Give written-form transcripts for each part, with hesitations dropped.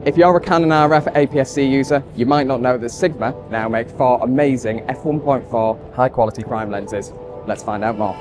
If you're a Canon RF APS-C user, you might not know that Sigma now make 4 amazing f1.4 high-quality prime lenses. Let's find out more.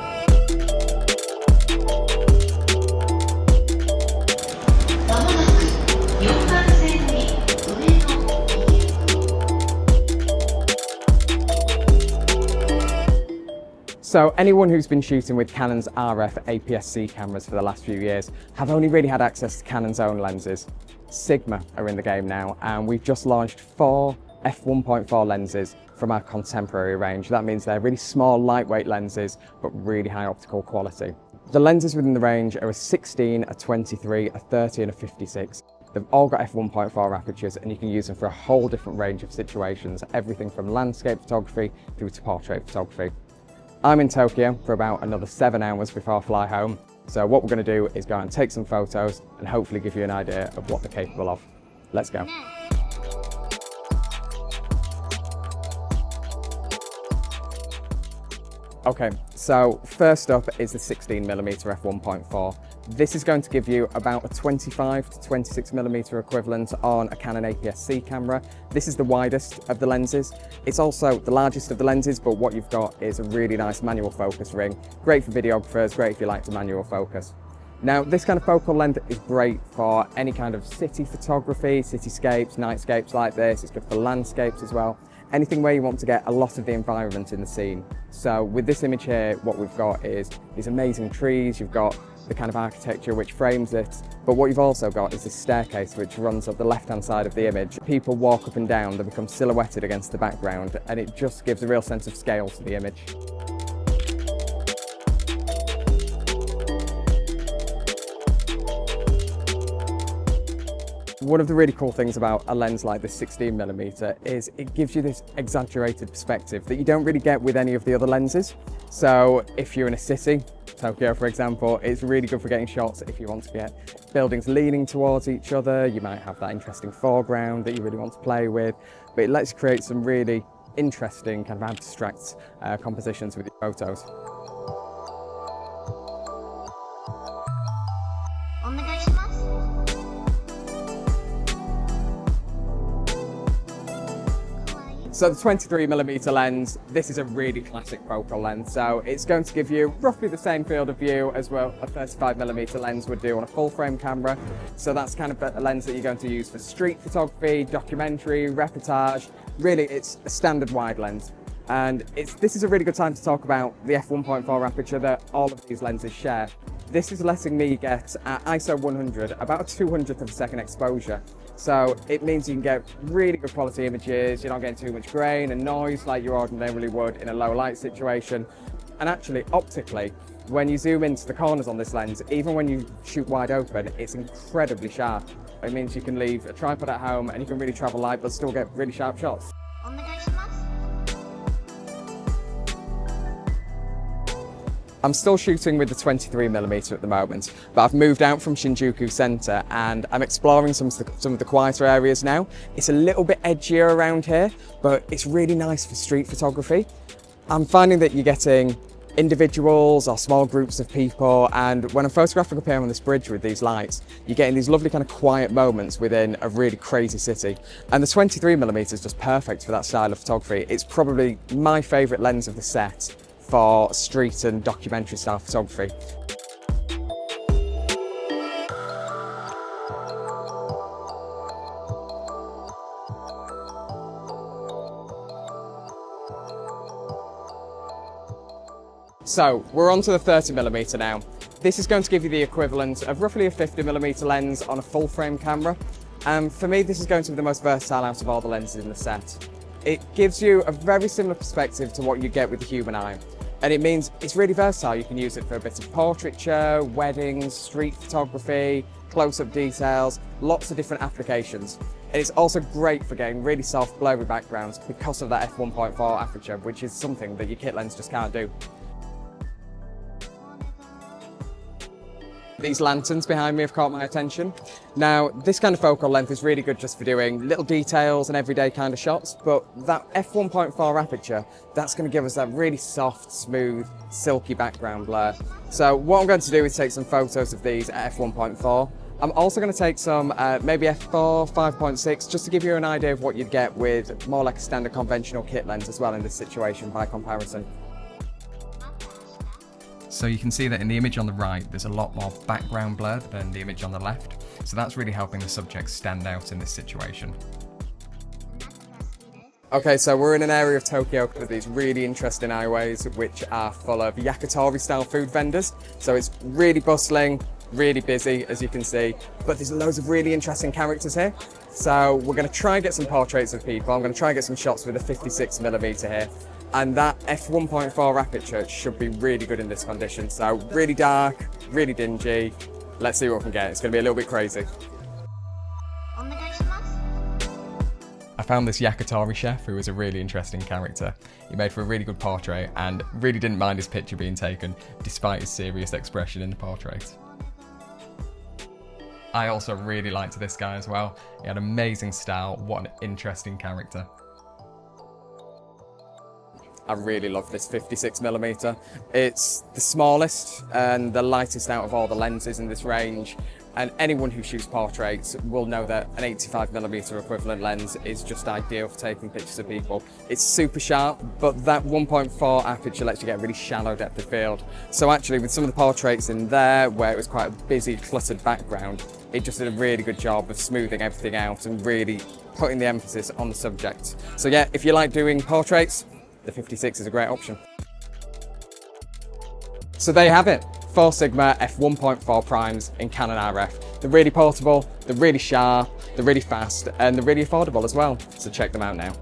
So anyone who's been shooting with Canon's RF APS-C cameras for the last few years have only really had access to Canon's own lenses. Sigma are in the game now, and we've just launched 4 f1.4 lenses from our contemporary range. That means they're really small, lightweight lenses, but really high optical quality. The lenses within the range are a 16, a 23, a 30 and a 56. They've all got f1.4 apertures, and you can use them for a whole different range of situations, everything from landscape photography through to portrait photography. I'm in Tokyo for about another 7 hours before I fly home. So what we're going to do is go and take some photos and hopefully give you an idea of what they're capable of. Let's go. Okay, so first up is the 16mm f1.4. This is going to give you about a 25 to 26mm equivalent on a Canon APS-C camera. This is the widest of the lenses. It's also the largest of the lenses, but what you've got is a really nice manual focus ring. Great for videographers, great if you like to manual focus. Now, this kind of focal length is great for any kind of city photography, cityscapes, nightscapes like this. It's good for landscapes as well. Anything where you want to get a lot of the environment in the scene. So with this image here, what we've got is these amazing trees. You've got the kind of architecture which frames it, but what you've also got is this staircase which runs up the left-hand side of the image. People walk up and down, they become silhouetted against the background, and it just gives a real sense of scale to the image. One of the really cool things about a lens like this 16mm is it gives you this exaggerated perspective that you don't really get with any of the other lenses. So if you're in a city, Tokyo for example, it's really good for getting shots if you want to get buildings leaning towards each other. You might have that interesting foreground that you really want to play with, but it lets you create some really interesting kind of abstract compositions with your photos. So the 23mm lens, this is a really classic focal lens, so it's going to give you roughly the same field of view as well a 35mm lens would do on a full frame camera. So that's kind of a lens that you're going to use for street photography, documentary, reportage. Really, it's a standard wide lens. And this is a really good time to talk about the f1.4 aperture that all of these lenses share. This is letting me get at ISO 100 about a 200th of a second exposure. So it means you can get really good quality images, you're not getting too much grain and noise like you ordinarily would in a low light situation. And actually, optically, when you zoom into the corners on this lens, even when you shoot wide open, it's incredibly sharp. It means you can leave a tripod at home and you can really travel light but still get really sharp shots. I'm still shooting with the 23mm at the moment, but I've moved out from Shinjuku Center and I'm exploring some of the quieter areas now. It's a little bit edgier around here, but it's really nice for street photography. I'm finding that you're getting individuals or small groups of people, and when I'm photographing up here on this bridge with these lights, you're getting these lovely kind of quiet moments within a really crazy city. And the 23mm is just perfect for that style of photography. It's probably my favorite lens of the set for street and documentary style photography. So we're on to the 30mm now. This is going to give you the equivalent of roughly a 50mm lens on a full frame camera. And for me, this is going to be the most versatile out of all the lenses in the set. It gives you a very similar perspective to what you get with the human eye. And it means it's really versatile. You can use it for a bit of portraiture, weddings, street photography, close-up details, lots of different applications. And it's also great for getting really soft, blurry backgrounds because of that f1.4 aperture, which is something that your kit lens just can't do. These lanterns behind me have caught my attention. Now, this kind of focal length is really good just for doing little details and everyday kind of shots, but that f1.4 aperture, that's going to give us that really soft, smooth, silky background blur. So what I'm going to do is take some photos of these at f1.4, I'm also going to take some maybe F4, 5.6, just to give you an idea of what you'd get with more like a standard conventional kit lens as well in this situation by comparison. So you can see that in the image on the right, there's a lot more background blur than the image on the left. So that's really helping the subject stand out in this situation. Okay, so we're in an area of Tokyo with these really interesting highways, which are full of yakitori-style food vendors. So it's really bustling, really busy, as you can see, but there's loads of really interesting characters here. So we're going to try and get some portraits of people. I'm going to try and get some shots with a 56mm here. And that F1.4 aperture should be really good in this condition. So really dark, really dingy. Let's see what we can get. It's going to be a little bit crazy. I found this yakitori chef who was a really interesting character. He made for a really good portrait and really didn't mind his picture being taken despite his serious expression in the portrait. I also really liked this guy as well. He had amazing style. What an interesting character. I really love this 56mm. It's the smallest and the lightest out of all the lenses in this range. And anyone who shoots portraits will know that an 85mm equivalent lens is just ideal for taking pictures of people. It's super sharp, but that 1.4 aperture lets you get a really shallow depth of field. So actually with some of the portraits in there, where it was quite a busy, cluttered background, it just did a really good job of smoothing everything out and really putting the emphasis on the subject. So yeah, if you like doing portraits, the 56 is a great option. So there you have it. 4 Sigma f1.4 primes in Canon RF. They're really portable, they're really sharp, they're really fast, and they're really affordable as well. So check them out now.